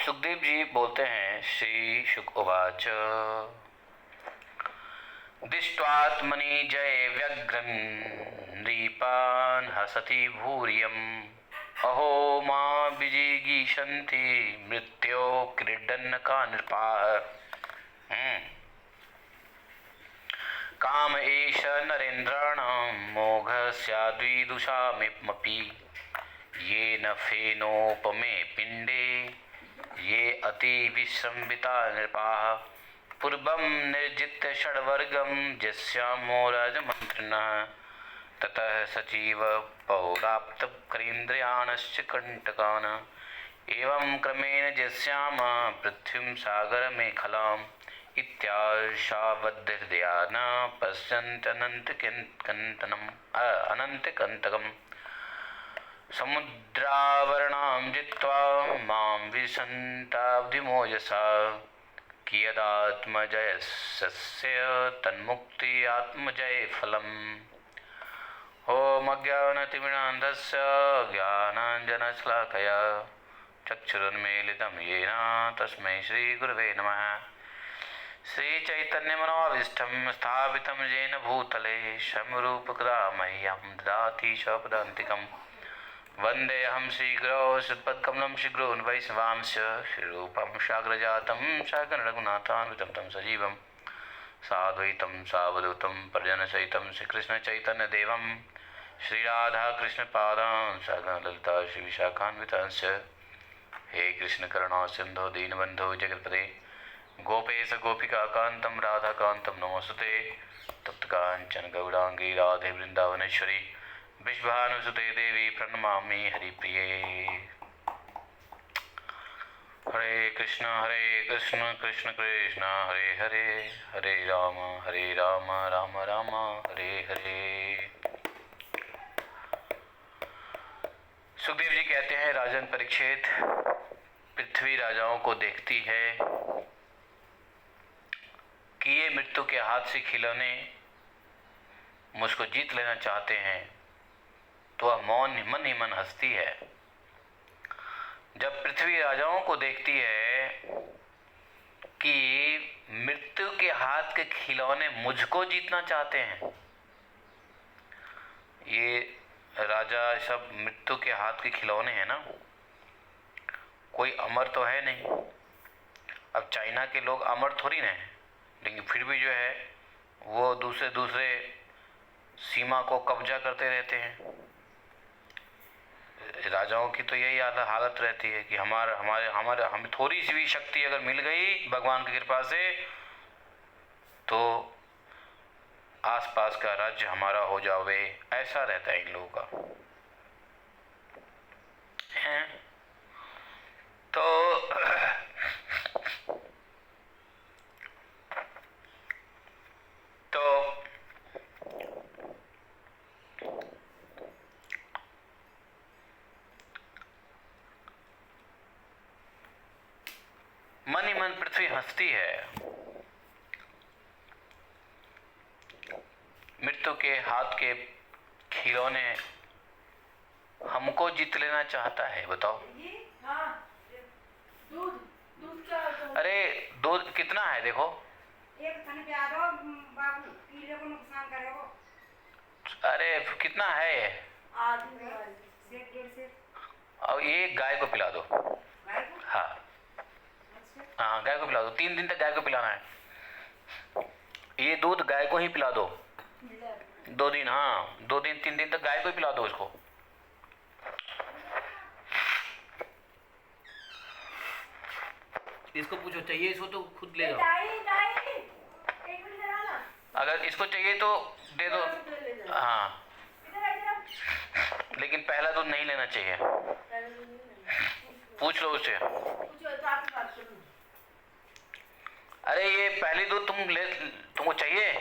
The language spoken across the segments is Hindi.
सुखदेव जी बोलते हैं, श्री शुक उवाच दृष्ट्वात्मनि जय व्यग्रं नृपान् हसति भूरियम् अहो मां विजिगीषन्ति मृत्यो क्रीडन् का नृपाः। काम एष नरेन्द्राणां मोघः स्याद्विदुषामपि येन फेनोपमे पिण्डे ये अति विश्रम्बिता नृपाः पूर्वं निर्जित्य षड्वर्गं यस्यामो राजमन्त्रिणः ततः सचिव पौराप्तकरीन्द्रियाणश्च कण्टकान् एवं क्रमेण यस्याम पृथ्वीं सागरमेखलाम् इत्याशावद्धहृदया न पश्यन्त्यनन्तकन्तकम् समुद्रावरणां जित्वा मां विशन्ताब्धिमोजसा कियदात्मजयस्य तन्मुक्ति आत्मजयफलम्। ॐ अज्ञानतिमिरान्धस्य ज्ञानाञ्जनशलाकया चक्षुरुन्मीलितं येन तस्मै श्रीगुरवे नमः। श्रीचैतन्यमनोभीष्टं स्थापितं येन भूतले स्वयंरूपकदा मह्यं ददाति स्वपदान्तिकम्। वन्देऽहं श्रीगुरो श्रीपदकमलं श्रीगुरून् वैष्णवांश्च श्रीरूपं साग्रजातं सागररघुनाथान्वितं तं सजीवं साद्वैतं सावधूतं परिजनसहितं श्रीकृष्णचैतन्यदेवं श्रीराधाकृष्णपादान् सागरललिता श्रीविशाखान्वितांश्च। हे कृष्णकरुणा सिन्धो दीनबन्धो जगत्पते गोपेश गोपिकान्तं राधाकान्तं नमोस्तुते। तप्तकाञ्चन गौराङ्गी राधे वृन्दावनेश्वरी विश्वानुसुते देवी प्रणमामि हरिप्रिये। हरे कृष्ण कृष्ण कृष्ण हरे हरे हरे राम राम राम हरे हरे। सुखदेव जी कहते हैं, राजन परीक्षित, पृथ्वी राजाओं को देखती है कि ये मृत्यु के हाथ से खिलौने मुझको जीत लेना चाहते हैं, तो वह मन ही मन हंसती है। जब पृथ्वी राजाओं को देखती है कि मृत्यु के हाथ के खिलौने मुझको जीतना चाहते हैं, ये राजा सब मृत्यु के हाथ के खिलौने हैं ना, कोई अमर तो है नहीं। अब चाइना के लोग अमर थोड़ी ना हैं, लेकिन फिर भी जो है वो दूसरे सीमा को कब्जा करते रहते हैं। राजाओं की तो यही हालत रहती है कि हमें थोड़ी सी भी शक्ति अगर मिल गई भगवान की कृपा से, तो आसपास का राज्य हमारा हो जावे, ऐसा रहता है इन लोगों का। हैं? तो मन ही मन पृथ्वी हंसती है। मृत्यु के हाथ के खिलौने हमको जीत लेना चाहता है, बताओ। दूध क्या? अरे दूध कितना है देखो, एक थाने पे आ दो बाबू, कीड़े को नुकसान करेगा। अरे कितना है ये? आधी से डेढ़ से। और ये गाय को पिला दो। गाय को? हाँ अच्छा। हाँ, गाय को पिला दो, 3 दिन तक गाय को पिलाना है। ये दूध गाय को ही पिला दो 2 दिन, हाँ 2 दिन 3 दिन तक गाय को ही पिला दो इसको। इसको पूछो चाहिए इसको तो खुद ले जाओ। अगर इसको चाहिए तो दे दो। हाँ, लेकिन पहला दूध नहीं लेना चाहिए, पूछ लो उससे। अरे ये पहली दूध तुमको चाहिए?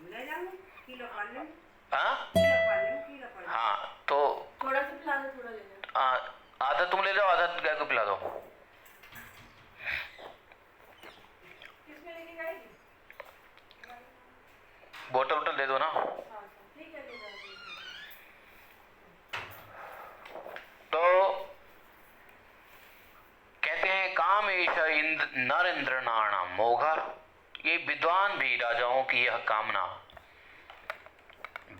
ले जाऊंगी, किलो पाल लेंगे। हाँ किलो पाल लेंगे, किलो पाल लेंगे। हाँ, तो थोड़ा सा पिला दो, थोड़ा ले जाओ। आधा तुम ले जाओ, आधा गाय को पिला दो। किसमें लेके जाएगी? बोतल दे दो ना। ठीक है, ले जाओ। तो कहते हैं, काम कामेश नरेंद्रनाणाम मोघा, ये विद्वान भी राजाओं की यह कामना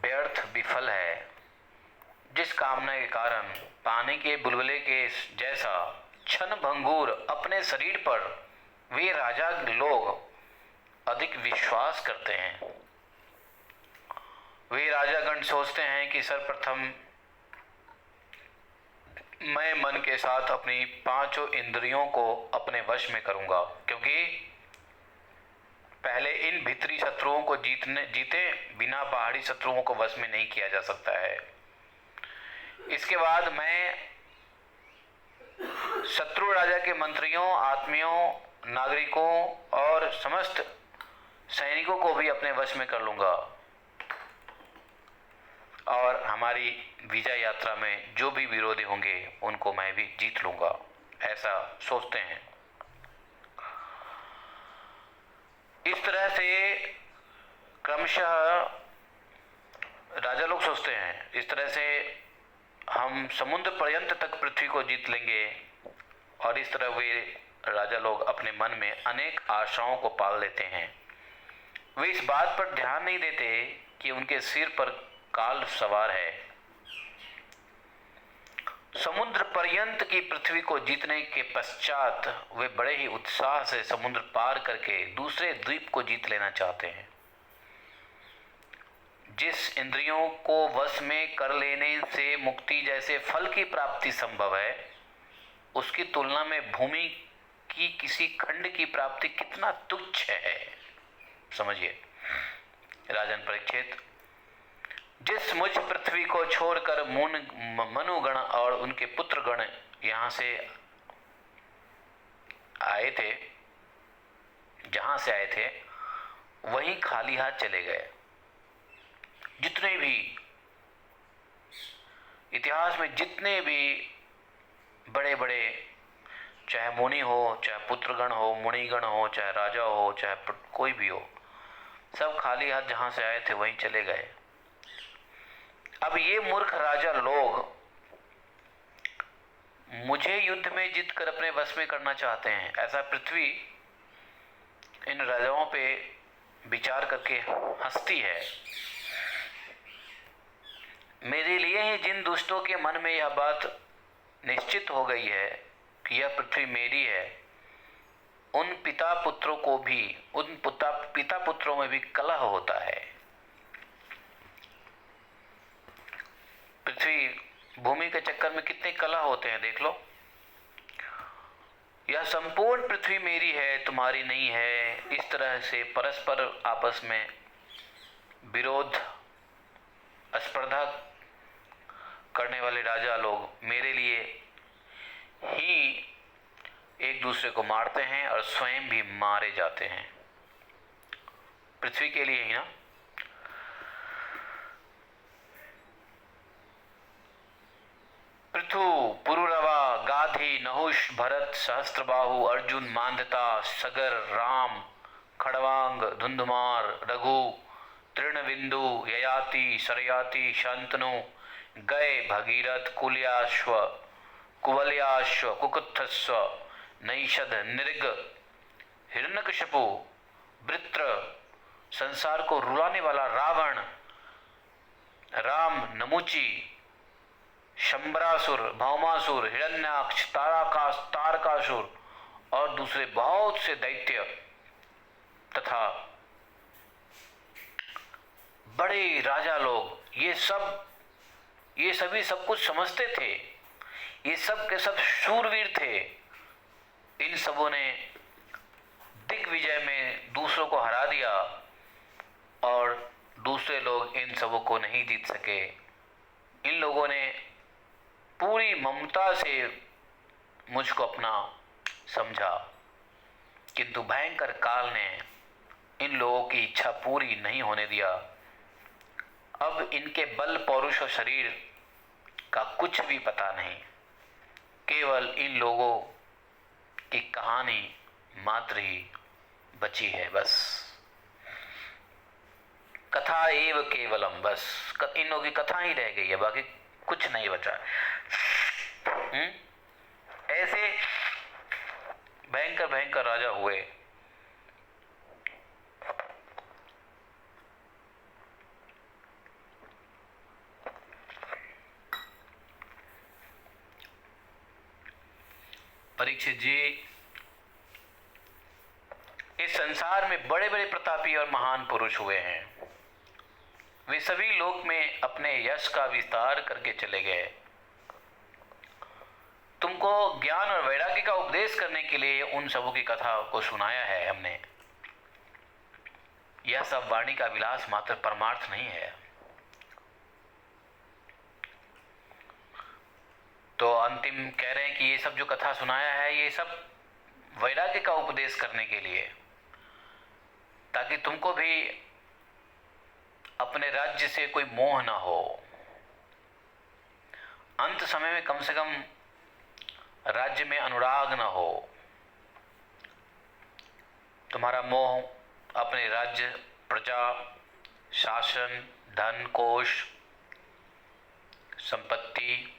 व्यर्थ विफल है, जिस कामना के कारण पानी के बुलबुले के जैसा क्षण भंगुर अपने शरीर पर वे राजा लोग अधिक विश्वास करते हैं। वे राजागण सोचते हैं कि सर्वप्रथम मैं मन के साथ अपनी पांचों इंद्रियों को अपने वश में करूंगा, क्योंकि पहले इन भीतरी शत्रुओं को जीते बिना बाहरी शत्रुओं को वश में नहीं किया जा सकता है। इसके बाद मैं शत्रु राजा के मंत्रियों, आत्मियों, नागरिकों और समस्त सैनिकों को भी अपने वश में कर लूंगा और हमारी विजय यात्रा में जो भी विरोधी होंगे उनको मैं भी जीत लूंगा, ऐसा सोचते हैं। इस तरह से क्रमशः राजा लोग सोचते हैं। इस तरह से हम समुद्र पर्यंत तक पृथ्वी को जीत लेंगे और इस तरह वे राजा लोग अपने मन में अनेक आशाओं को पाल लेते हैं। वे इस बात पर ध्यान नहीं देते कि उनके सिर पर काल सवार है। समुद्र पर्यंत की पृथ्वी को जीतने के पश्चात वे बड़े ही उत्साह से समुद्र पार करके दूसरे द्वीप को जीत लेना चाहते हैं। जिस इंद्रियों को वश में कर लेने से मुक्ति जैसे फल की प्राप्ति संभव है, उसकी तुलना में भूमि की किसी खंड की प्राप्ति कितना तुच्छ है, समझिए। राजन परीक्षित, जिस मुझ पृथ्वी को छोड़कर मनुगण और उनके पुत्रगण यहाँ से आए थे, जहाँ से आए थे वहीं खाली हाथ चले गए। जितने भी इतिहास में जितने भी बड़े बड़े, चाहे मुनि हो, चाहे पुत्रगण हो, मुनिगण हो, चाहे राजा हो, चाहे कोई भी हो, सब खाली हाथ जहाँ से आए थे वहीं चले गए। अब ये मूर्ख राजा लोग मुझे युद्ध में जीतकर अपने वश में करना चाहते हैं। ऐसा पृथ्वी इन राजाओं पे विचार करके हंसती है। मेरे लिए ही जिन दुष्टों के मन में यह बात निश्चित हो गई है कि यह पृथ्वी मेरी है, उन पिता पुत्रों को भी, उन पिता पुत्रों में भी कलह होता है। पृथ्वी भूमि के चक्कर में कितने कलह होते हैं, देख लो। यह संपूर्ण पृथ्वी मेरी है, तुम्हारी नहीं है, इस तरह से परस्पर आपस में विरोध, स्पर्धा करने वाले राजा लोग मेरे लिए ही एक दूसरे को मारते हैं और स्वयं भी मारे जाते हैं, पृथ्वी के लिए ही ना। पृथु, पुरुरवा, गाधी, नहुष, भरत, सहस्त्रबाहु, अर्जुन, मांदता, सगर, राम, खड़वांग, धुंधुमार, रघु, तृणबिंदु, ययाति, सरयाति, शांतनु, गए, भगीरथ, कुल्याश्व, कुवलयाश्व, कुकुत्थस्व, नैषध, नृग, हिरण्यकशिपु, वृत्र, संसार को रुलाने वाला रावण, राम, नमुची, शंबरासुर, भौमासुर, हिरण्याक्ष, तारकासुर और दूसरे बहुत से दैत्य तथा बड़े राजा लोग, ये सभी सब कुछ समझते थे। ये सब के सब शूरवीर थे। इन सबों ने दिग्विजय में दूसरों को हरा दिया और दूसरे लोग इन सबों को नहीं जीत सके। इन लोगों ने पूरी ममता से मुझको अपना समझा, किंतु भयंकर काल ने इन लोगों की इच्छा पूरी नहीं होने दिया। अब इनके बल, पौरुष और शरीर का कुछ भी पता नहीं, केवल इन लोगों की कहानी मात्र ही बची है। बस कथा एव केवलम, बस इन लोगों की कथा ही रह गई है, बाकी कुछ नहीं बचा। ऐसे भयंकर भयंकर राजा हुए। परीक्षित जी, इस संसार में बड़े बड़े प्रतापी और महान पुरुष हुए हैं। वे सभी लोक में अपने यश का विस्तार करके चले गए। तुमको ज्ञान और वैराग्य का उपदेश करने के लिए उन सबों की कथा को सुनाया है हमने। यह सब वाणी का विलास मात्र परमार्थ नहीं है। तो अंतिम कह रहे हैं कि ये सब जो कथा सुनाया है ये सब वैराग्य का उपदेश करने के लिए, ताकि तुमको भी अपने राज्य से कोई मोह ना हो। अंत समय में कम से कम राज्य में अनुराग ना हो। तुम्हारा मोह अपने राज्य, प्रजा, शासन, धन, कोश, संपत्ति,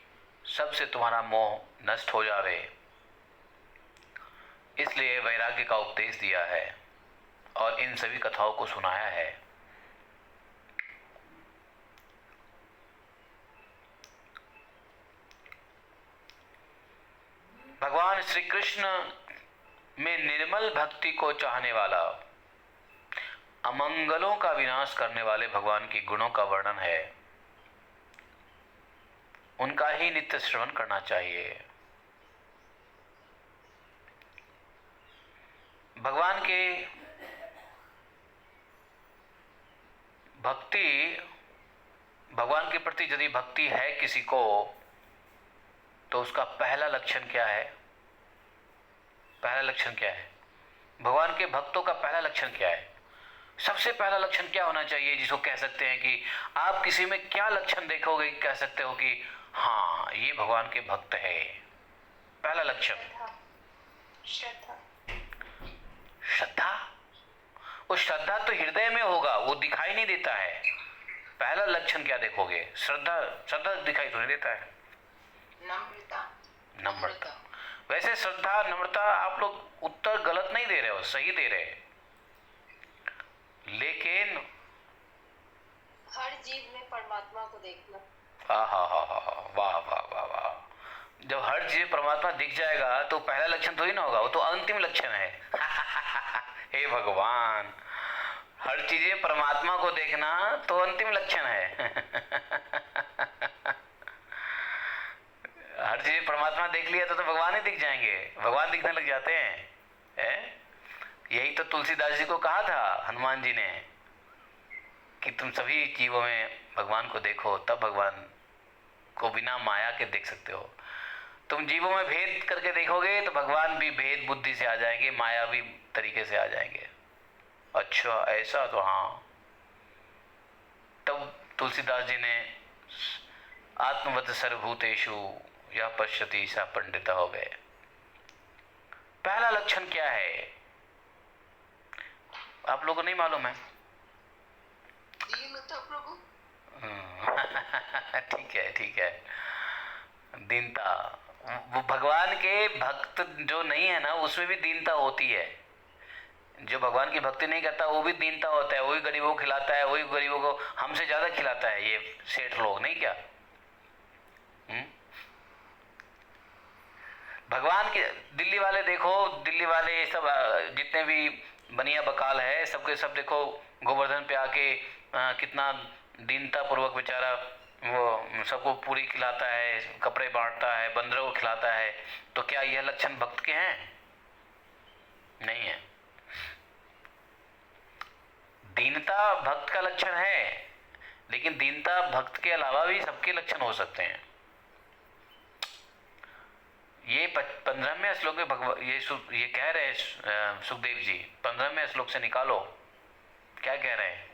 सबसे तुम्हारा मोह नष्ट हो जावे। इसलिए वैराग्य का उपदेश दिया है और इन सभी कथाओं को सुनाया है। भगवान श्री कृष्ण में निर्मल भक्ति को चाहने वाला, अमंगलों का विनाश करने वाले भगवान के गुणों का वर्णन है। उनका ही नित्य श्रवण करना चाहिए। भगवान के भक्ति, भगवान के प्रति यदि भक्ति है किसी को, तो उसका पहला लक्षण क्या है? पहला लक्षण क्या है? भगवान के भक्तों का पहला लक्षण क्या है? सबसे पहला लक्षण क्या होना चाहिए जिसको कह सकते हैं कि आप किसी में क्या लक्षण देखोगे, कह सकते हो कि हाँ ये भगवान के भक्त है? पहला लक्षण श्रद्धा। श्रद्धा। वो श्रद्धा तो हृदय में होगा, वो दिखाई नहीं देता है। पहला लक्षण क्या देखोगे? श्रद्धा। श्रद्धा दिखाई तो नहीं देता है। नम्रता। नम्रता। वैसे श्रद्धा, नम्रता आप लोग उत्तर गलत नहीं दे रहे हो, सही दे रहे हैं। लेकिन हर जीव में परमात्मा को देखना। वाह वाह वाह वाह। जब हर जीव परमात्मा दिख जाएगा तो पहला लक्षण थोड़ी ना होगा, वो तो अंतिम लक्षण है। हे भगवान, हर चीजें परमात्मा को देखना तो अंतिम लक्षण है। हर चीज परमात्मा देख लिया तो भगवान ही दिख जाएंगे, भगवान दिखने लग जाते हैं। यही तो तुलसीदास जी को कहा था हनुमान जी ने कि तुम सभी जीवों में भगवान को देखो, तब भगवान को बिना माया के देख सकते हो। तुम जीवों में भेद करके देखोगे तो भगवान भी भेद बुद्धि से आ जाएंगे, मायावी तरीके से आ जाएंगे। अच्छा ऐसा, तो हाँ, तब तुलसीदास जी ने आत्मवत सर्वभूतेषु यह पश्यति सा पंडित हो गए। पहला लक्षण क्या है आप लोगों को नहीं मालूम है? दीनता प्रभु। ठीक है। दीनता। वो भगवान के भक्त जो नहीं है ना, उसमें भी दीनता होती है। जो भगवान की भक्ति नहीं करता वो भी दीनता होता है। वही गरीबों को खिलाता है, वही गरीबों को हमसे ज्यादा खिलाता है, ये सेठ लोग, नहीं क्या? भगवान के दिल्ली वाले देखो, दिल्ली वाले सब जितने भी बनिया बकाल है, सबके सब देखो गोवर्धन पे आके कितना दीनता पूर्वक बेचारा वो सबको पूरी खिलाता है, कपड़े बांटता है, बंदरों को खिलाता है। तो क्या यह लक्षण भक्त के हैं? नहीं है। दीनता भक्त का लक्षण है, लेकिन दीनता भक्त के अलावा भी सबके लक्षण हो सकते हैं। ये 15वें श्लोक में भगवान ये कह रहे हैं सुखदेव जी, 15वें श्लोक से निकालो क्या कह रहे हैं।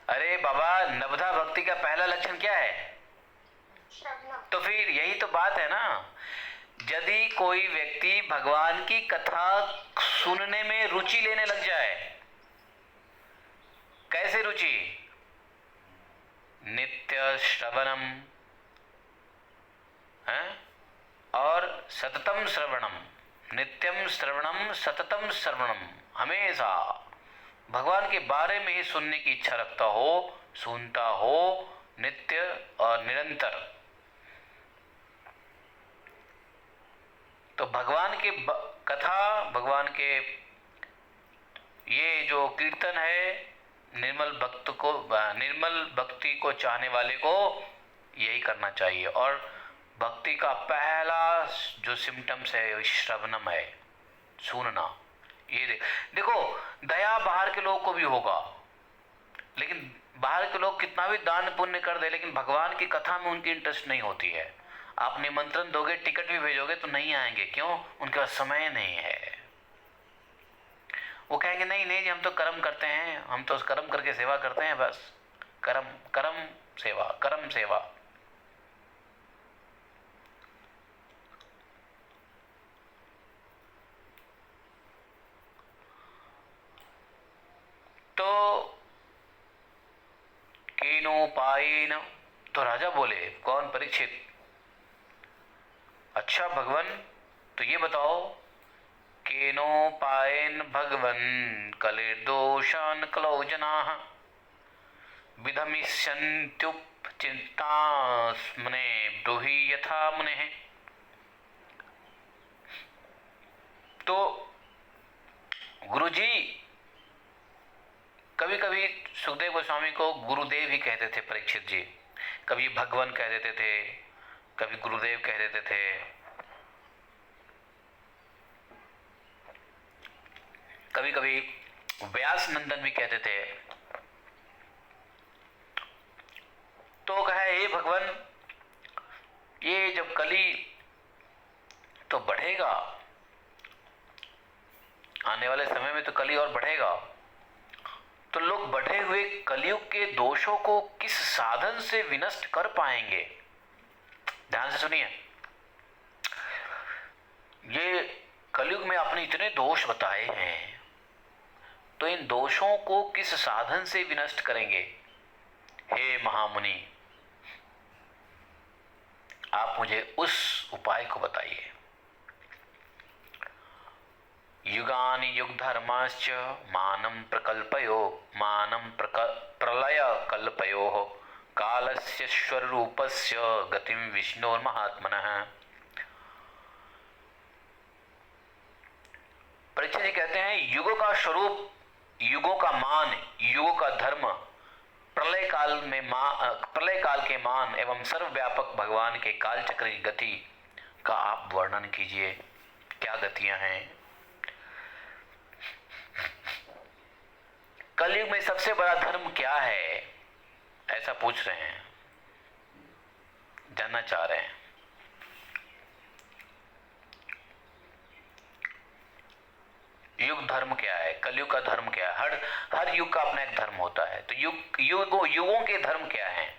अरे बाबा, नवधा भक्ति का पहला लक्षण क्या है? तो फिर यही तो बात है ना। यदि कोई व्यक्ति भगवान की कथा सुनने में रुचि लेने लग जाए, कैसे रुचि? नित्य श्रवणम है और सततम श्रवणम, नित्यम श्रवणम सततम श्रवणम, हमेशा भगवान के बारे में ही सुनने की इच्छा रखता हो, सुनता हो नित्य और निरंतर। तो भगवान के कथा, भगवान के ये जो कीर्तन है, निर्मल भक्ति को चाहने वाले को यही करना चाहिए। और भक्ति का पहला जो सिम्टम्स है श्रवणम है, सुनना। ये देखो दया बाहर के लोगों को भी होगा, लेकिन बाहर के लोग कितना भी दान पुण्य कर दे, लेकिन भगवान की कथा में उनकी इंटरेस्ट नहीं होती है। आप निमंत्रण दोगे, टिकट भी भेजोगे तो नहीं आएंगे। क्यों? उनके पास समय नहीं है। वो कहेंगे नहीं नहीं जी, हम तो कर्म करते हैं, हम तो कर्म करके सेवा करते हैं, बस कर्म कर्म सेवा, कर्म सेवा। तो केनोपायेन, तो राजा बोले, कौन? परीक्षित। अच्छा भगवान, तो ये बताओ, केनोपायेन भगवन् कलेर्दोषान् कलौ जनाः विधमिष्यन्त्युपचिन्तास्मने ब्रूहि यथा मुनेः। तो गुरुजी, कभी कभी सुखदेव गोस्वामी को गुरुदेव ही कहते थे परीक्षित जी, कभी भगवान कह देते थे, कभी गुरुदेव कह देते थे। कभी कभी व्यास नंदन भी कहते थे। तो कहे हे भगवान, ये जब कली तो बढ़ेगा, आने वाले समय में तो कली और बढ़ेगा, तो लोग बढ़े हुए कलयुग के दोषों को किस साधन से विनष्ट कर पाएंगे? ध्यान से सुनिए। ये कलयुग में आपने इतने दोष बताए हैं, तो इन दोषों को किस साधन से विनष्ट करेंगे? हे महामुनि, आप मुझे उस उपाय को बताइए। युगानि युगधर्माश्च मानं प्रकल्पयो, मानं प्रलय कल्पयोः कालस्य स्वरूपस्य गतिं विष्णोर्महात्मनः। परीक्षित जी कहते हैं, युगों का स्वरूप, युगों का मान, युगों का धर्म, प्रलय काल के मान एवं सर्वव्यापक भगवान के काल चक्र की गति का आप वर्णन कीजिए। क्या गतियां हैं? कलयुग में सबसे बड़ा धर्म क्या है? ऐसा पूछ रहे हैं, जानना चाह रहे हैं। युग धर्म क्या है? कलयुग का धर्म क्या है? हर युग का अपना एक धर्म होता है। तो युगों के धर्म क्या है?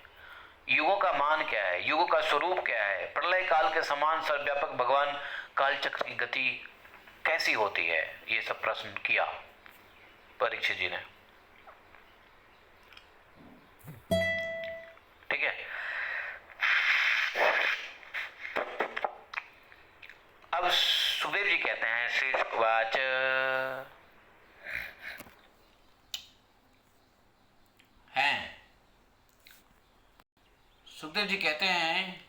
युगों का मान क्या है? युगों का स्वरूप क्या है? प्रलय काल के समान सर्वव्यापक भगवान काल चक्र की गति कैसी होती है? ये सब प्रश्न किया परीक्षित जी ने। ठीक है। अब सुखदेव जी कहते हैं, श्री वाच, हैं सुखदेव जी कहते हैं,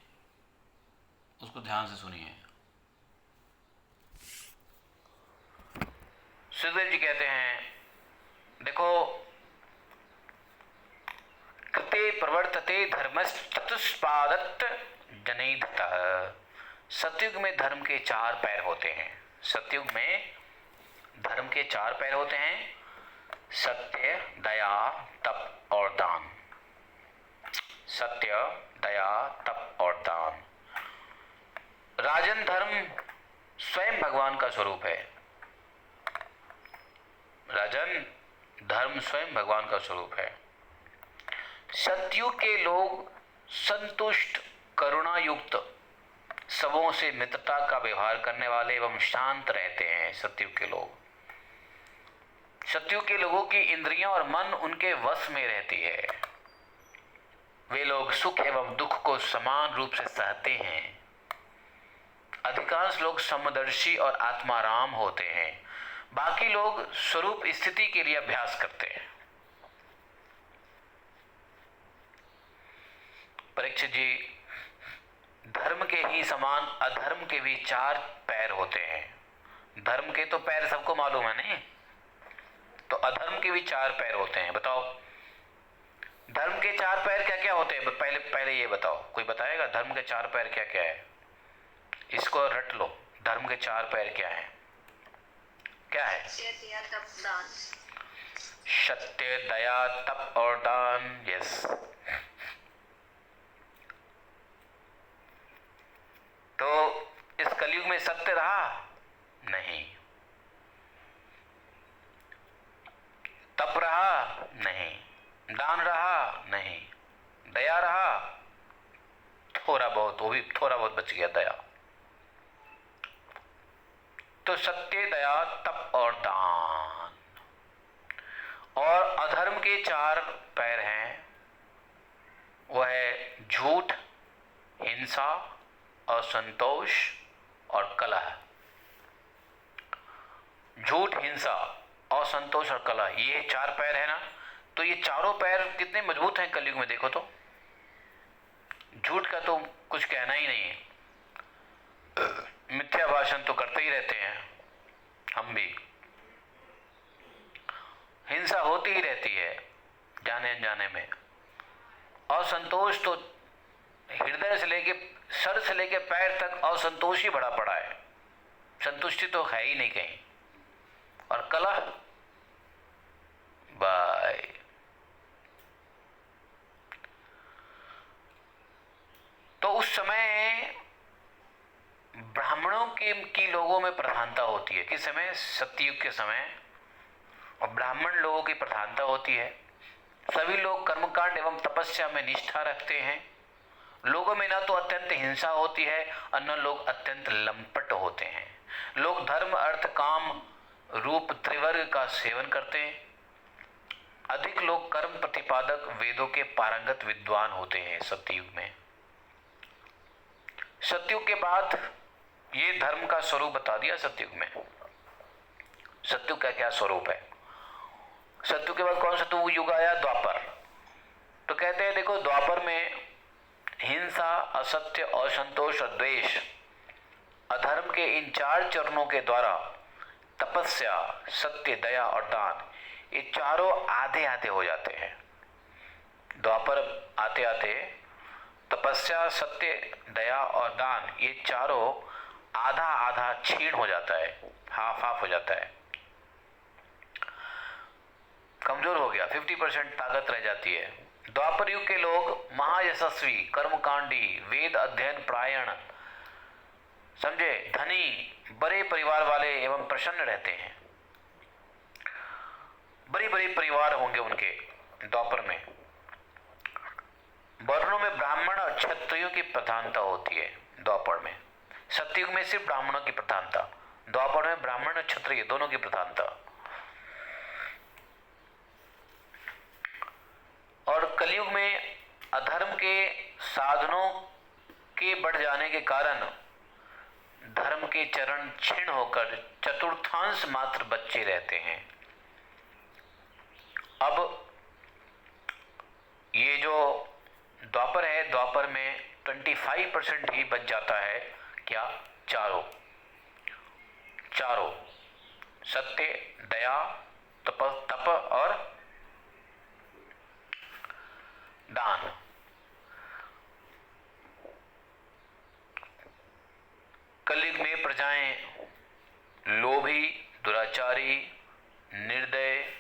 उसको ध्यान से सुनिए। सुखदेव जी कहते हैं, देखो, कृते प्रवर्तते धर्मस्तचुष्पादत् जनेभ्यः। सतयुग में धर्म के 4 पैर होते हैं। सतयुग में धर्म के 4 पैर होते हैं, सत्य, दया, तप और दान। सत्य, दया, तप और दान। राजन धर्म स्वयं भगवान का स्वरूप है। राजन धर्म स्वयं भगवान का स्वरूप है। सतयुग के लोग संतुष्ट, करुणा युक्त, सबों से मित्रता का व्यवहार करने वाले एवं शांत रहते हैं। सतयुग के लोग, सतयुग के लोगों की इंद्रियां और मन उनके वश में रहती है। वे लोग सुख एवं दुख को समान रूप से सहते हैं अधिकांश लोग समदर्शी और आत्माराम होते हैं, बाकी लोग स्वरूप स्थिति के लिए अभ्यास करते हैं। परीक्षित जी, धर्म के ही समान अधर्म के भी 4 पैर होते हैं। धर्म के तो पैर सबको मालूम है नहीं, तो अधर्म के भी 4 पैर होते हैं। बताओ धर्म के 4 पैर क्या क्या होते हैं? पहले ये बताओ, कोई बताएगा धर्म के 4 पैर क्या क्या है? इसको रट लो, धर्म के 4 पैर क्या है? क्या है? सत्य, दया, तप और दान। यस। तो इस कलयुग में सत्य रहा नहीं, तप रहा नहीं, दान रहा नहीं, दया रहा थोड़ा बहुत, वो भी थोड़ा बहुत बच गया दया। तो सत्य, दया, तप और दान। और अधर्म के 4 पैर हैं, वह है झूठ, हिंसा, असंतोष और कलह। झूठ, हिंसा, असंतोष और कलह, ये 4 पैर है ना। तो ये चारों पैर कितने मजबूत हैं कलयुग में, देखो तो। झूठ का तो कुछ कहना ही नहीं है, मिथ्या भाषण तो करते ही रहते हैं हम भी। हिंसा होती ही रहती है जाने अनजाने में। असंतोष तो हृदय से लेके सर से लेके पैर तक असंतोष ही भरा पड़ा है, संतुष्टि तो है ही नहीं कहीं। और कलह, बाय। तो उस समय ब्राह्मणों की लोगों में प्रधानता होती है। किस समय? सतयुग के समय। और ब्राह्मण लोगों की प्रधानता होती है। सभी लोग कर्मकांड एवं तपस्या में निष्ठा रखते हैं। लोगों में ना तो अत्यंत हिंसा होती है और न लोग अत्यंत लंपट होते हैं। लोग धर्म, अर्थ, काम, रूप त्रिवर्ग का सेवन करते हैं। अधिक लोग कर्म प्रतिपादक, वेदों के पारंगत विद्वान होते हैं सतयुग में। सतयुग के बाद ये धर्म का स्वरूप बता दिया सतयुग में। सतयुग का क्या स्वरूप है? सतयुग के बाद कौन सा तो युग आया? द्वापर। तो कहते हैं देखो, द्वापर में हिंसा, असत्य, असंतोष और द्वेष, अधर्म के इन 4 चरणों के द्वारा तपस्या, सत्य, दया और दान, ये चारों आधे आधे हो जाते हैं। द्वापर आते आते तपस्या, सत्य, दया और दान, ये चारों आधा आधा छीण हो जाता है, हाफ हाफ हो जाता है, कमजोर हो गया, 50% ताकत रह जाती है। द्वापर युग के लोग महायशस्वी, कर्मकांडी, वेद अध्ययन परायण, समझे, धनी, बड़े परिवार वाले एवं प्रसन्न रहते हैं। बड़े बड़े परिवार होंगे उनके द्वापर में। वर्णों में ब्राह्मण और क्षत्रियों की प्रधानता होती है द्वापर में। सतयुग में सिर्फ ब्राह्मणों की प्रधानता, द्वापर में ब्राह्मण और क्षत्रिय दोनों की प्रधानता। और कलयुग में अधर्म के साधनों के बढ़ जाने के कारण धर्म के चरण क्षीण होकर चतुर्थांश मात्र बच्चे रहते हैं। अब ये जो द्वापर है, द्वापर में 25% ही बच जाता है। क्या? चारों सत्य, दया, तप और दान। कलयुग में प्रजाएं लोभी, दुराचारी, निर्दय,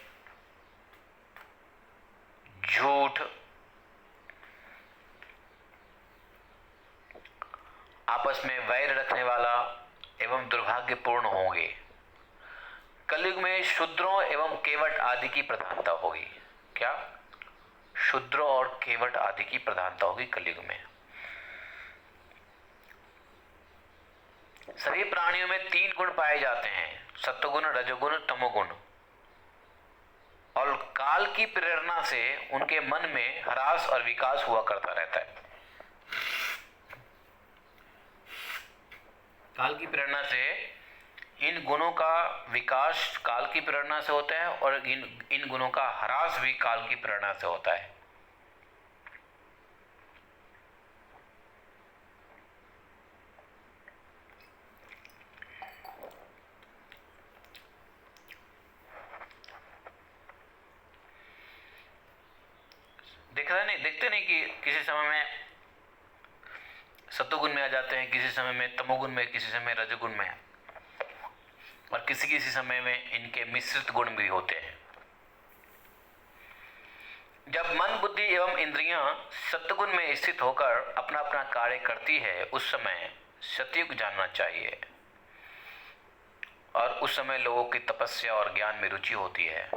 झूठ, आपस में वैर रखने वाला एवं दुर्भाग्यपूर्ण होंगे। कलयुग में शूद्रों एवं केवट आदि की प्रधानता होगी। क्या? शूद्रों और केवट आदि की प्रधानता होगी कलयुग में। सभी प्राणियों में 3 गुण पाए जाते हैं, सत्वगुण, रजोगुण, तमोगुण। और काल की प्रेरणा से उनके मन में ह्रास और विकास हुआ करता रहता है। काल की प्रेरणा से इन गुणों का विकास काल की प्रेरणा से होता है और इन गुणों का ह्रास भी काल की प्रेरणा से होता है। देखते नहीं कि किसी समय में सत्वगुण में आ जाते हैं, किसी समय में तमोगुण में, किसी समय रजोगुण में, और किसी किसी समय में इनके मिश्रित गुण भी होते हैं। जब मन, बुद्धि एवं इंद्रियां सत्वगुण में स्थित होकर अपना अपना कार्य करती है, उस समय सतयुग जानना चाहिए, और उस समय लोगों की तपस्या और ज्ञान में रुचि होती है।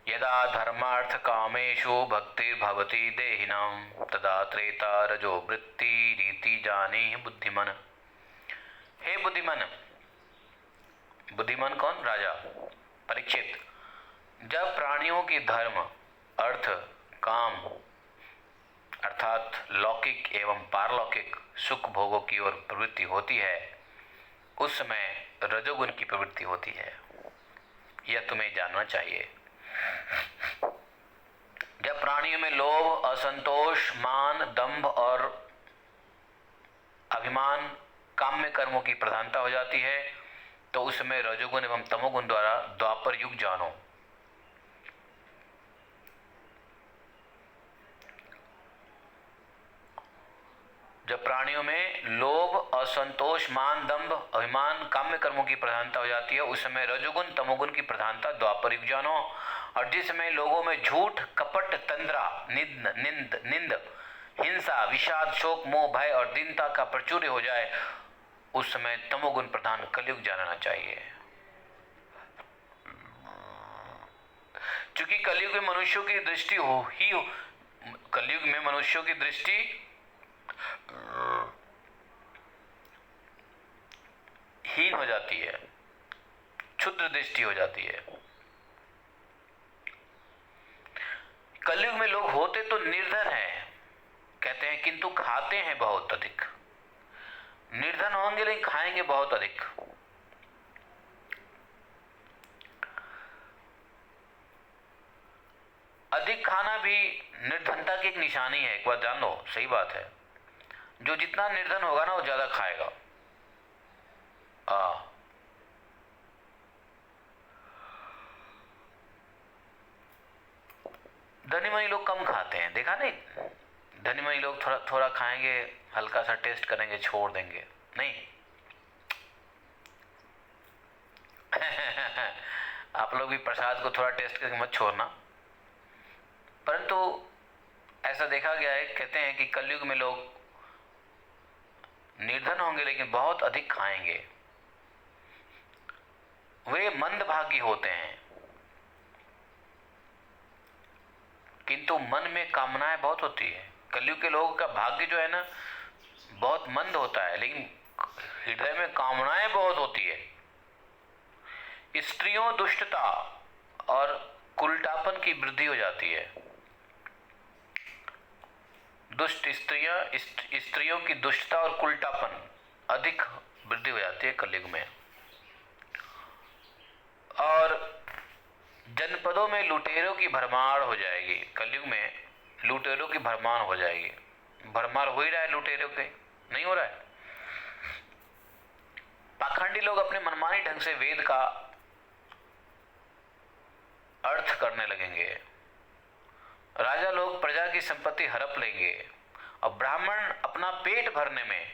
यदा धर्मार्थ कामेषु भक्तिर्भवति देहिनां तदा त्रेता रजो वृत्ति रीति जानीहि बुद्धिमन। हे बुद्धिमन, बुद्धिमान कौन? राजा परीक्षित। जब प्राणियों की धर्म, अर्थ, काम अर्थात लौकिक एवं पारलौकिक सुख भोगों की ओर प्रवृत्ति होती है, उस समय रजोगुण की प्रवृत्ति होती है। यह तुम्हें जानना चाहिए। जब प्राणियों में लोभ, असंतोष, मान, दंभ और अभिमान, काम्य कर्मों की प्रधानता हो जाती है, तो उस समय रजोगुण एवं तमोगुण द्वारा द्वापर युग जानो। जब प्राणियों में लोभ, असंतोष, मान, दंभ, अभिमान, काम्य कर्मों की प्रधानता हो जाती है, उस समय रजोगुण तमोगुण की प्रधानता द्वापर युग जानो। और जिस समय लोगों में झूठ, कपट, तंद्रा, निंद, हिंसा, विषाद, शोक, मोह, भय और दीनता का प्रचुर्य हो जाए, उस समय तमोगुण प्रधान कलयुग जानना चाहिए। क्योंकि कलयुग में मनुष्यों की दृष्टि कलयुग में मनुष्यों की दृष्टि हीन हो जाती है, क्षुद्र दृष्टि हो जाती है। कलयुग में लोग होते तो निर्धन हैं, कहते हैं, किंतु खाते हैं बहुत अधिक। निर्धन होंगे लेकिन खाएंगे बहुत अधिक। अधिक खाना भी निर्धनता की एक निशानी है, एक बात जान लो, सही बात है। जो जितना निर्धन होगा ना, वो ज्यादा खाएगा। धनी मनी लोग कम खाते हैं, देखा नहीं? धनी मनी लोग थोड़ा थोड़ा खाएंगे, हल्का सा टेस्ट करेंगे, छोड़ देंगे, नहीं। आप लोग भी प्रसाद को थोड़ा टेस्ट करके मत छोड़ना। परंतु ऐसा देखा गया है, कहते हैं कि कलयुग में लोग निर्धन होंगे लेकिन बहुत अधिक खाएंगे। वे मंदभागी होते हैं, किंतु मन में कामनाएं बहुत होती है। कलयुग के लोगों का भाग्य जो है ना, बहुत मंद होता है, लेकिन हृदय में कामनाएं बहुत होती है। स्त्रियों दुष्टता और कुलटापन की वृद्धि हो जाती है। दुष्ट स्त्रियों की दुष्टता और कुलटापन अधिक वृद्धि हो जाती है कलयुग में। और जनपदों में लुटेरों की भरमार हो जाएगी। कलयुग में लुटेरों की भरमार हो जाएगी। भरमार हो ही रहा है लुटेरों के, नहीं हो रहा है? पाखंडी लोग अपने मनमानी ढंग से वेद का अर्थ करने लगेंगे। राजा लोग प्रजा की संपत्ति हड़प लेंगे, और ब्राह्मण अपना पेट भरने में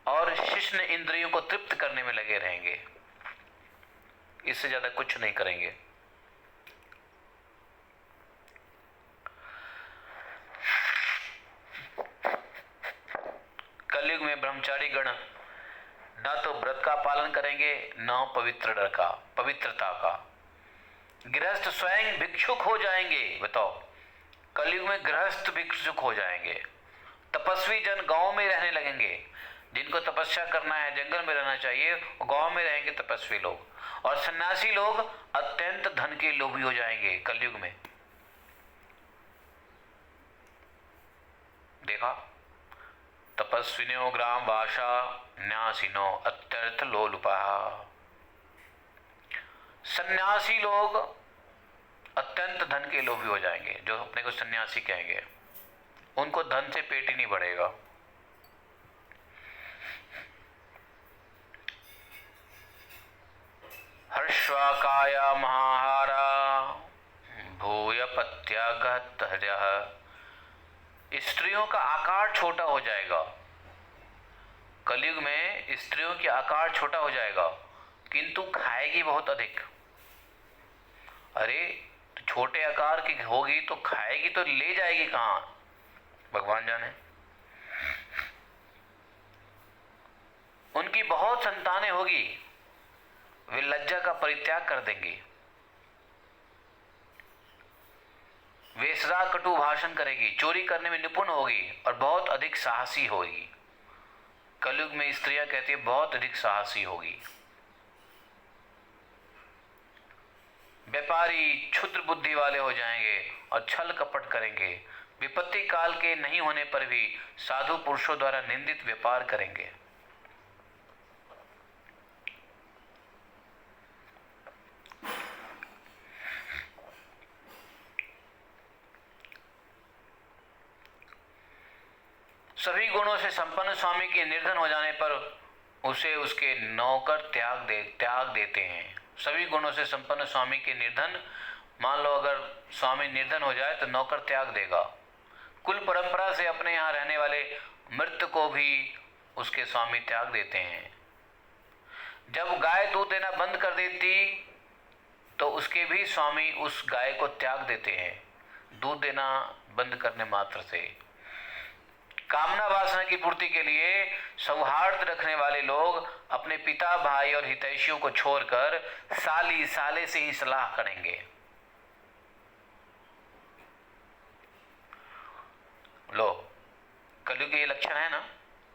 और शिष्ण इंद्रियों को तृप्त करने में लगे रहेंगे। इससे ज्यादा कुछ नहीं करेंगे। कलयुग में ब्रह्मचारी गण न तो व्रत का पालन करेंगे, न पवित्रता का। गृहस्थ स्वयं भिक्षुक हो जाएंगे। बताओ, कलयुग में गृहस्थ भिक्षुक हो जाएंगे। तपस्वी जन गांव में रहने लगेंगे। जिनको तपस्या करना है, जंगल में रहना चाहिए, वो गांव में रहेंगे तपस्वी लोग। और सन्यासी लोग अत्यंत धन के लोभी हो जाएंगे कलयुग में। देखा, तपस्विनो ग्राम भाषा न्यासिनो अत्यर्थ लोलुपा। सन्यासी लोग अत्यंत धन के लोभी हो जाएंगे, जो अपने को सन्यासी कहेंगे, उनको धन से पेट ही नहीं भरेगा। हर्ष्वाकाया महाहारा भूयपत्यागतर्यः। स्त्रियों का आकार छोटा हो जाएगा। कलयुग में स्त्रियों की आकार छोटा हो जाएगा, किंतु खाएगी बहुत अधिक। अरे छोटे आकार की होगी तो खाएगी तो ले जाएगी कहां, भगवान जाने। उनकी बहुत संतानें होगी, वे लज्जा का परित्याग कर देंगी। वेश्या कटु भाषण करेगी, चोरी करने में निपुण होगी और बहुत अधिक साहसी होगी। कलयुग में स्त्रियां कहती है बहुत अधिक साहसी होगी। व्यापारी क्षुद्र बुद्धि वाले हो जाएंगे और छल कपट करेंगे। विपत्ति काल के नहीं होने पर भी साधु पुरुषों द्वारा निंदित व्यापार करेंगे। सभी गुणों से संपन्न स्वामी के निर्धन हो जाने पर उसे उसके नौकर त्याग देते हैं। सभी गुणों से संपन्न स्वामी के निर्धन, मान लो अगर स्वामी निर्धन हो जाए तो नौकर त्याग देगा। कुल परंपरा से अपने यहाँ रहने वाले मृत को भी उसके स्वामी त्याग देते हैं। जब गाय दूध देना बंद कर देती तो उसके भी स्वामी उस गाय को त्याग देते हैं, दूध देना बंद करने मात्र से। कामना वासना की पूर्ति के लिए सौहार्द रखने वाले लोग अपने पिता, भाई और हितैषियों को छोड़कर साली साले से ही सलाह करेंगे। लो, कलयुग के ये लक्षण है ना,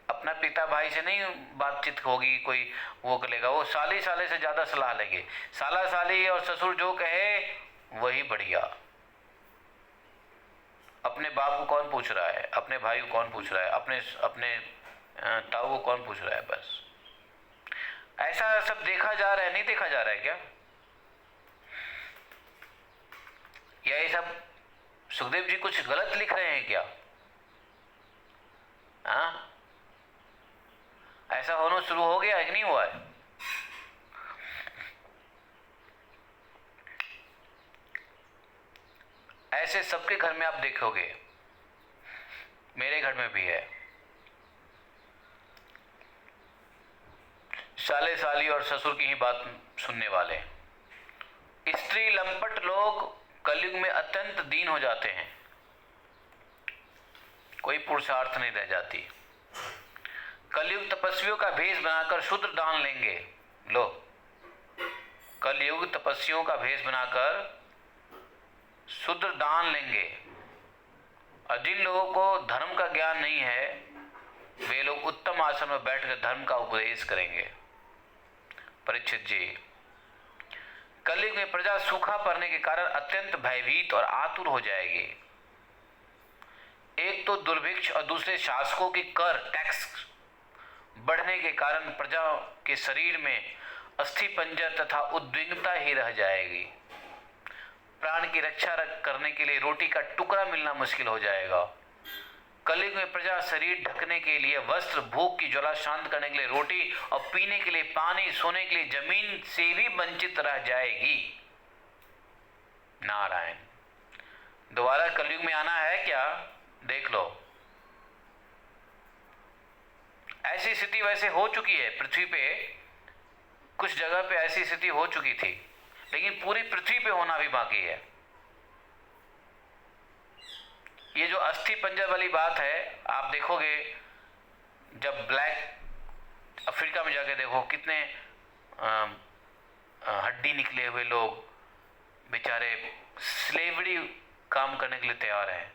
अपना पिता भाई से नहीं बातचीत होगी, कोई वो करेगा, वो साली साले से ज्यादा सलाह लेंगे। साला साली और ससुर जो कहे वही बढ़िया। अपने बाप को कौन पूछ रहा है, अपने भाई को कौन पूछ रहा है, अपने ताऊ को कौन पूछ रहा है। बस ऐसा सब देखा जा रहा है, नहीं देखा जा रहा है क्या? या ये सब सुखदेव जी कुछ गलत लिख रहे हैं क्या? हाँ, ऐसा होना शुरू हो गया है कि नहीं हुआ है? ऐसे सबके घर में आप देखोगे, मेरे घर में भी है। साले साली और ससुर की ही बात सुनने वाले। स्त्री लंपट लोग कलयुग में अत्यंत दीन हो जाते हैं, कोई पुरुषार्थ नहीं रह जाती। कलयुग तपस्वियों का भेष बनाकर शूद्र दान लेंगे। लो, कलयुग तपस्वियों का भेष बनाकर शूद्र दान लेंगे। और जिन लोगों को धर्म का ज्ञान नहीं है वे लोग उत्तम आसन में बैठकर धर्म का उपदेश करेंगे। परीक्षित जी, कलयुग में प्रजा सूखा पड़ने के कारण अत्यंत भयभीत और आतुर हो जाएगी। एक तो दुर्भिक्ष और दूसरे शासकों की कर टैक्स बढ़ने के कारण प्रजा के शरीर में अस्थि पंजर तथा उद्विग्नता ही रह जाएगी। प्राण की रक्षा करने के लिए रोटी का टुकड़ा मिलना मुश्किल हो जाएगा। कलयुग में प्रजा शरीर ढकने के लिए वस्त्र, भूख की ज्वाला शांत करने के लिए रोटी और पीने के लिए पानी, सोने के लिए जमीन से भी वंचित रह जाएगी। नारायण, दोबारा कलयुग में आना है क्या? देख लो, ऐसी स्थिति वैसे हो चुकी है पृथ्वी पे, कुछ जगह पे ऐसी स्थिति हो चुकी थी, लेकिन पूरी पृथ्वी पे होना भी बाकी है। ये जो अस्थि पंजर वाली बात है, आप देखोगे जब ब्लैक अफ्रीका में जाके देखो, कितने हड्डी निकले हुए लोग बेचारे स्लेवरी काम करने के लिए तैयार हैं।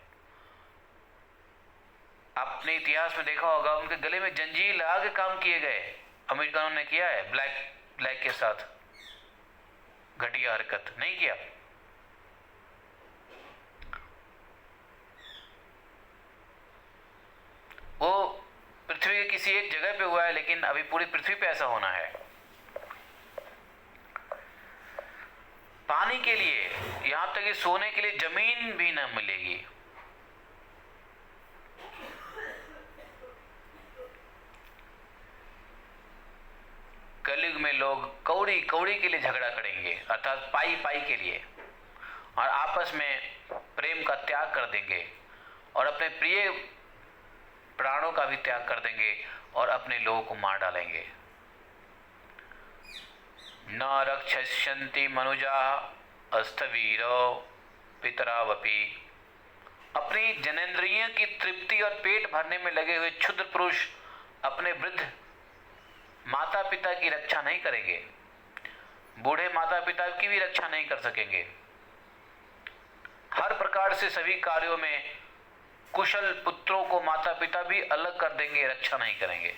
आपने इतिहास में देखा होगा, उनके गले में जंजीर लगा के काम किए गए। अमेरिकनों ने किया है ब्लैक के साथ घटिया हरकत, नहीं किया? वो किसी एक जगह पे हुआ है, लेकिन अभी पूरी पृथ्वी पे ऐसा होना है। पानी के लिए, यहां तक कि सोने के लिए जमीन भी न मिलेगी। कलयुग में लोग कौड़ी कौड़ी के लिए झगड़ा करेंगे, अर्थात पाई पाई के लिए, और आपस में प्रेम का त्याग कर देंगे और अपने प्रिय प्राणों का भी त्याग कर देंगे और अपने लोगों को मार डालेंगे। न रक्षस्यन्ति मनुजा अस्थवीरो पितरावपि। अपनी जनेंद्रियों की तृप्ति और पेट भरने में लगे हुए क्षुद्र पुरुष अपने वृद्ध माता पिता की रक्षा नहीं करेंगे, बूढ़े माता पिता की भी रक्षा नहीं कर सकेंगे। हर प्रकार से सभी कार्यों में कुशल पुत्रों को माता पिता भी अलग कर देंगे, रक्षा नहीं करेंगे।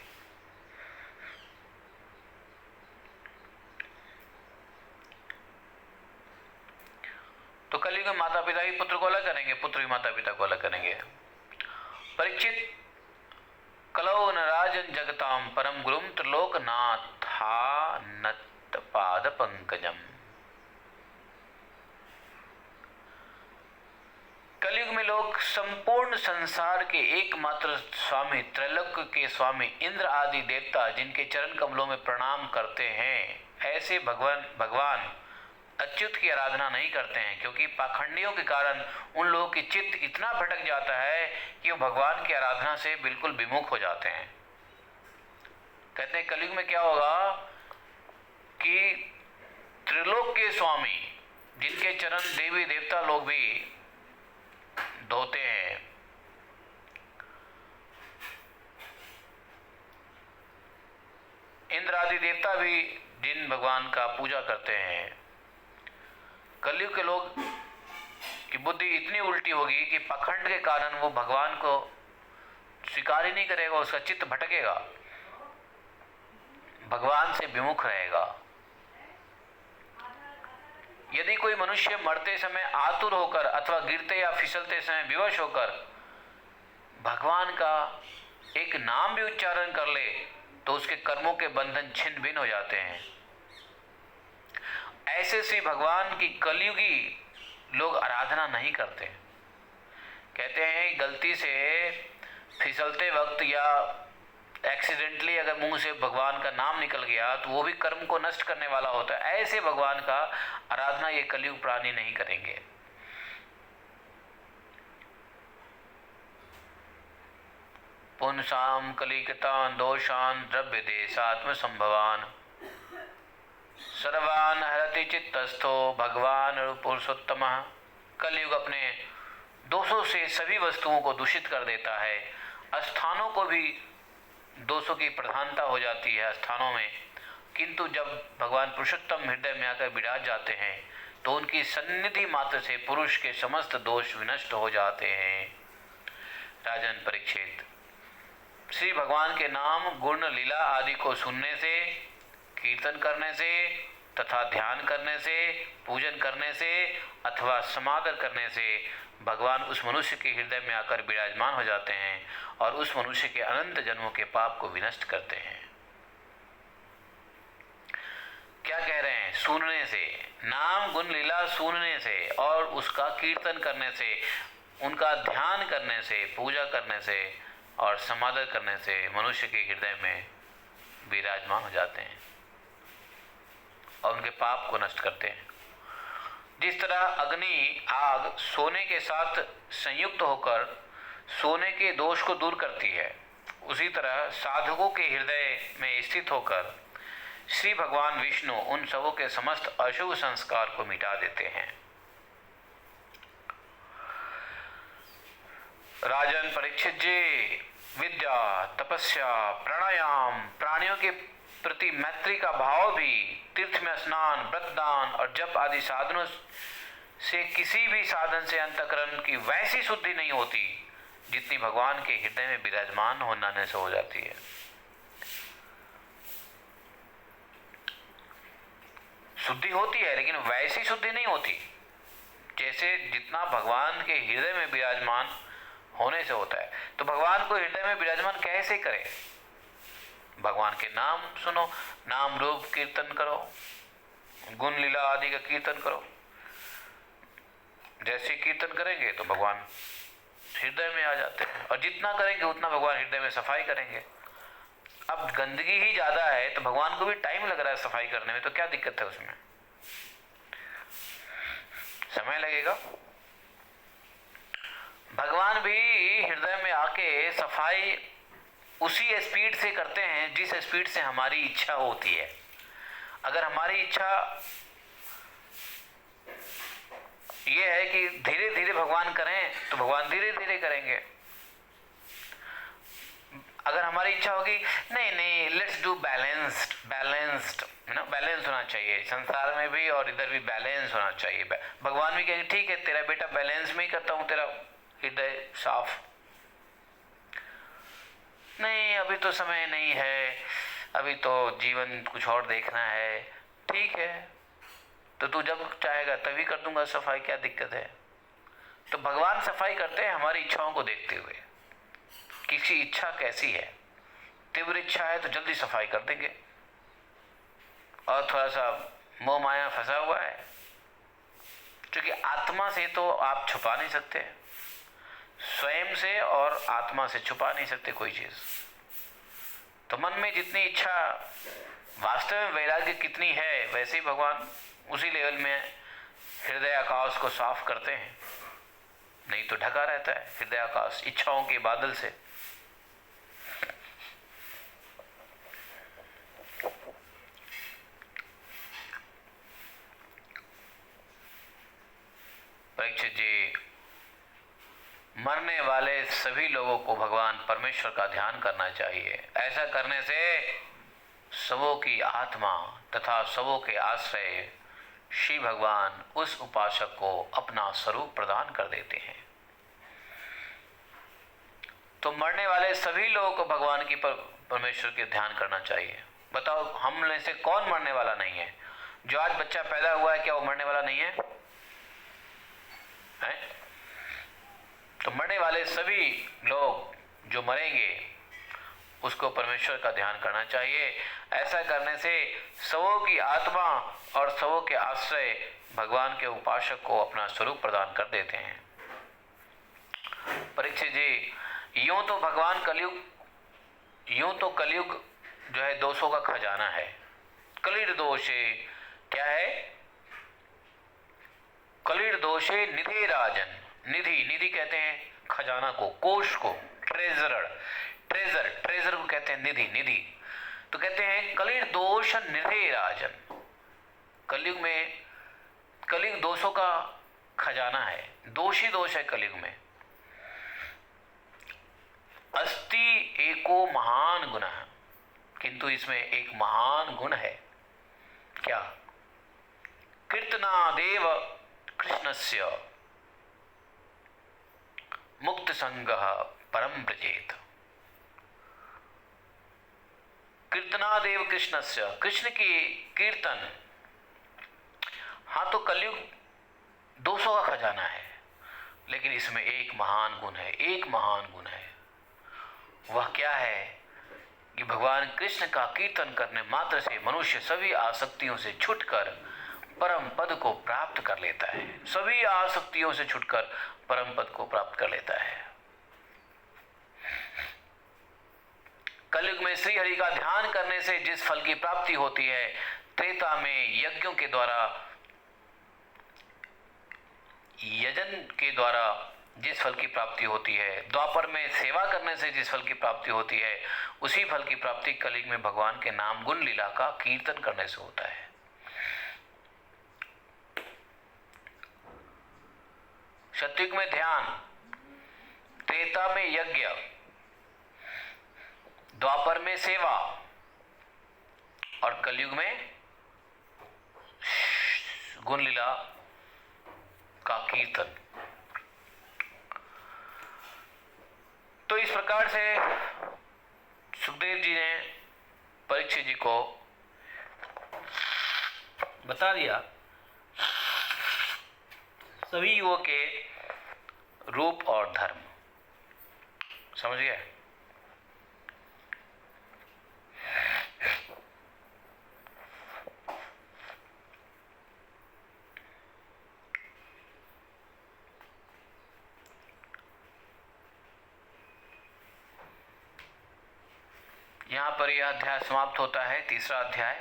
तो कलयुग में माता पिता ही पुत्र को अलग करेंगे, पुत्र भी माता पिता को अलग करेंगे। परीक्षित, कलौ न राजन जगताम परम गुरुम त्रिलोकनाथा नत पाद पंकजम। कलयुग में लोग संपूर्ण संसार के एकमात्र स्वामी, त्रैलोक्य के स्वामी इंद्र आदि देवता जिनके चरण कमलों में प्रणाम करते हैं, ऐसे भगवान अच्युत की आराधना नहीं करते हैं, क्योंकि पाखंडियों के कारण उन लोगों की चित्त इतना भटक जाता है कि वो भगवान की आराधना से बिल्कुल विमुख हो जाते हैं। कहते हैं कलयुग में क्या होगा कि त्रिलोक के स्वामी जिनके चरण देवी देवता लोग भी धोते हैं, इंद्र आदि देवता भी जिन भगवान का पूजा करते हैं, कलयुग के लोग की बुद्धि इतनी उल्टी होगी कि पाखंड के कारण वो भगवान को स्वीकार ही नहीं करेगा, उसका चित्त भटकेगा, भगवान से विमुख रहेगा। यदि कोई मनुष्य मरते समय आतुर होकर अथवा गिरते या फिसलते समय विवश होकर भगवान का एक नाम भी उच्चारण कर ले तो उसके कर्मों के बंधन छिन्न भिन्न हो जाते हैं। ऐसे श्री भगवान की कलयुगी लोग आराधना नहीं करते। कहते हैं गलती से फिसलते वक्त या एक्सीडेंटली अगर मुंह से भगवान का नाम निकल गया तो वो भी कर्म को नष्ट करने वाला होता है। ऐसे भगवान का आराधना ये कलयुग प्राणी नहीं करेंगे। पुंसाम कलिकतान दोषान द्रव्य देशात्म संभवान सर्वान हरति चित्तस्थो भगवान पुरुषोत्तम। कलयुग अपने दोषों से सभी वस्तुओं को दूषित कर देता है, स्थानों को भी दोषों की प्रधानता हो जाती है स्थानों में, किंतु जब भगवान पुरुषोत्तम हृदय में आकर विराज जाते हैं तो उनकी सन्निधि मात्र से पुरुष के समस्त दोष विनष्ट हो जाते हैं। राजन परीक्षित, श्री भगवान के नाम गुण लीला आदि को सुनने से, कीर्तन करने से तथा ध्यान करने से, पूजन करने से अथवा समादर करने से भगवान उस मनुष्य के हृदय में आकर विराजमान हो जाते हैं और उस मनुष्य के अनंत जन्मों के पाप को विनष्ट करते हैं। क्या कह रहे हैं? सुनने से, नाम गुण लीला सुनने से और उसका कीर्तन करने से, उनका ध्यान करने से, पूजा करने से और समादर करने से मनुष्य के हृदय में विराजमान हो जाते हैं और उनके पाप को नष्ट करते हैं। जिस तरह अग्नि आग सोने के साथ संयुक्त होकर सोने के दोष को दूर करती है, उसी तरह साधकों के हृदय में स्थित होकर श्री भगवान विष्णु उन सबों के समस्त अशुभ संस्कार को मिटा देते हैं। राजन परीक्षित जी, विद्या, तपस्या, प्राणायाम, प्राणियों के प्रति मैत्री का भाव भी, तीर्थ में स्नान, व्रतदान और जप आदि साधनों से किसी भी साधन से अंतःकरण की वैसी शुद्धि नहीं होती जितनी भगवान के हृदय में विराजमान होने से हो जाती है। शुद्धि होती है लेकिन वैसी शुद्धि नहीं होती जैसे जितना भगवान के हृदय में विराजमान होने से होता है। तो भगवान को हृदय में विराजमान कैसे करें? भगवान के नाम सुनो, नाम रूप कीर्तन करो, गुण लीला आदि का कीर्तन करो। जैसे कीर्तन करेंगे तो भगवान हृदय में आ जाते हैं, और जितना करेंगे उतना भगवान हृदय में सफाई करेंगे। अब गंदगी ही ज्यादा है तो भगवान को भी टाइम लग रहा है सफाई करने में, तो क्या दिक्कत है उसमें, समय लगेगा। भगवान भी हृदय में आके सफाई उसी स्पीड से करते हैं जिस स्पीड से हमारी इच्छा होती है। अगर हमारी इच्छा ये है कि धीरे धीरे भगवान करें तो भगवान धीरे धीरे करेंगे। अगर हमारी इच्छा होगी नहीं नहीं लेट्स डू बैलेंस्ड बैलेंस होना चाहिए, संसार में भी और इधर भी बैलेंस होना चाहिए। भगवान भी कहेंगे ठीक है तेरा बेटा बैलेंस में ही करता हूं, तेरा हृदय साफ। नहीं अभी तो समय नहीं है, अभी तो जीवन कुछ और देखना है, ठीक है तो तू जब चाहेगा तभी कर दूंगा सफाई, क्या दिक्कत है। तो भगवान सफाई करते हैं हमारी इच्छाओं को देखते हुए, किसी इच्छा कैसी है, तीव्र इच्छा है तो जल्दी सफाई कर देंगे, और थोड़ा सा मोह माया फंसा हुआ है, क्योंकि आत्मा से तो आप छुपा नहीं सकते, स्वयं से और आत्मा से छुपा नहीं सकते कोई चीज। तो मन में जितनी इच्छा, वास्तव में वैराग्य कितनी है, वैसे ही भगवान उसी लेवल में हृदय आकाश को साफ करते हैं। नहीं तो ढका रहता है हृदय आकाश इच्छाओं के बादल से। परीक्षित जी, मरने वाले सभी लोगों को भगवान परमेश्वर का ध्यान करना चाहिए। ऐसा करने से सबों की आत्मा तथा सबों के आश्रय श्री भगवान उस उपासक को अपना स्वरूप प्रदान कर देते हैं। तो मरने वाले सभी लोगों को भगवान की परमेश्वर के ध्यान करना चाहिए। बताओ हम में से कौन मरने वाला नहीं है? जो आज बच्चा पैदा हुआ है क्या वो मरने वाला नहीं है? तो मरने वाले सभी लोग जो मरेंगे उसको परमेश्वर का ध्यान करना चाहिए। ऐसा करने से सबों की आत्मा और सबों के आश्रय भगवान के उपासक को अपना स्वरूप प्रदान कर देते हैं। परीक्षित जी, यूं तो भगवान कलयुग जो है दोषों का खजाना है। कलिर दोषे क्या है? कलिर दोषे निधि राजन। निधि कहते हैं खजाना को, कोष को, ट्रेजर को कहते हैं निधि। तो कहते हैं कलिर दोष निधि राजन। कलयुग दोषों का खजाना है, दोषी दोष है कलयुग में। अस्ति एको महान गुण, किंतु इसमें एक महान गुण है। क्या? कीर्तनादेव कृष्णस्य मुक्त संगः परम व्रजेत। कीर्तनादेव कृष्णस्य, कृष्ण की कीर्तन। हाँ तो कलयुग दोषों का खजाना है, लेकिन इसमें एक महान गुण है। वह क्या है कि भगवान कृष्ण का कीर्तन करने मात्र से मनुष्य सभी आसक्तियों से छूटकर परम पद को प्राप्त कर लेता है। सभी आसक्तियों से छूटकर परम पद को प्राप्त कर लेता है। कलयुग में श्री हरि का ध्यान करने से जिस फल की प्राप्ति होती है, त्रेता में यज्ञों के द्वारा, यजन के द्वारा जिस फल की प्राप्ति होती है, द्वापर में सेवा करने से जिस फल की प्राप्ति होती है, उसी फल की प्राप्ति कलयुग में भगवान के नाम गुण लीला का कीर्तन करने से होता है। सत्युग में ध्यान, त्रेता में यज्ञ, द्वापर में सेवा और कलयुग में गुण लीला का कीर्तन। तो इस प्रकार से सुखदेव जी ने परीक्षित जी को बता दिया सभी युगों के रूप और धर्म। समझ गए? यहाँ पर यह अध्याय समाप्त होता है, तीसरा अध्याय।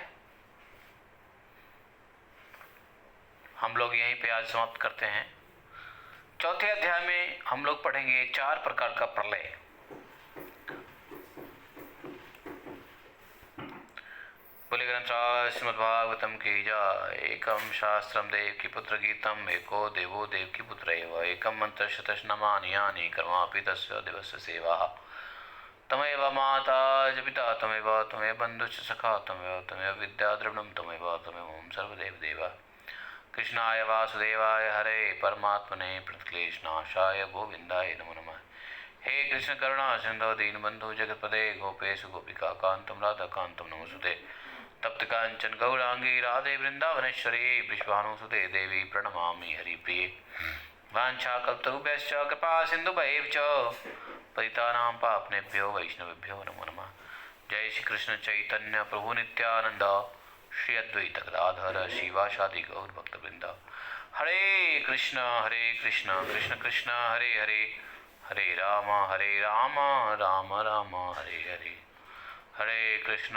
हम लोग यहीं पे आज समाप्त करते हैं। चौथे अध्याय में हम लोग पढ़ेंगे 4 प्रकार का प्रलय। बोले ग्रंथराज श्रीमद्भागवतम की जय। एकम शास्त्रम देव की पुत्र गीतम, एको देवो देव की पुत्र एव, एकम मंत्र शतशनमानि यानि कर्मापि तस्य दिवस्य सेवा। तमेव माता च पिता तमेव, तमेव बन्धुश्च सखा तमेव, तमेव विद्या द्रविणं तमेव, तमेव ओं सर्वदेव देव। कृष्णाय वासुदेवाय हरे परमात्मने प्रणतक्लेशनाशाय गोविंदाय नमो नमः। हे कृष्ण करुणा सिंधु दीनबंधु जगतपते गोपेश गोपिका कांतम राधा कांतम नमोस्तुते। तप्त कांचन गौरांगी राधे वृंदावनेश्वरी विश्वानुसुते देवी प्रणमामि हरिप्रिये। वाञ्छाकल्पतरुभ्यश्च कृपा सिन्धुभ्यैव च पतितानां पावनेभ्यो वैष्णवेभ्यो नमो नमः। जय श्री कृष्ण चैतन्य प्रभु नित्यानंद, श्री अद्वैत गदाधर शिवासादि गौर भक्तवृंद। हरे कृष्ण कृष्ण कृष्ण हरे हरे, हरे राम राम राम हरे हरे। हरे कृष्ण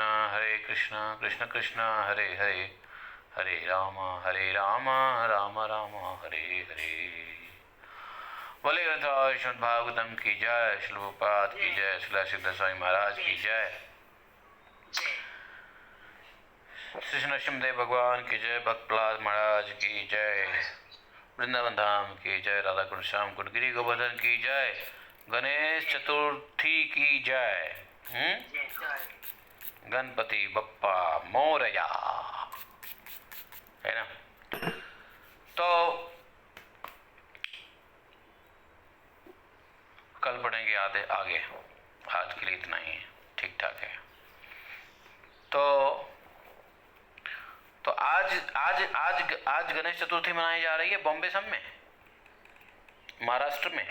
कृष्ण कृष्ण हरे हरे, हरे राम राम राम हरे हरे। बोले ग्रंथराज श्रीमद् भागवतम की जय, श्री प्रभुपाद की जय, श्री सिद्ध स्वामी महाराज की जय, श्री नरसिंहदेव भगवान की जय, भक्त प्रहलाद महाराज की जय, वृंदावन धाम की जय, राधा कुंड श्याम कुंड गिरी गोवर्धन की जय, गणेश चतुर्थी की जय। गणपति बप्पा मोरया, है ना। तो कल पढ़ेंगे आगे। आज के लिए इतना ही है, ठीक ठाक है। तो आज गणेश चतुर्थी मनाई जा रही है बॉम्बे सब में, महाराष्ट्र में।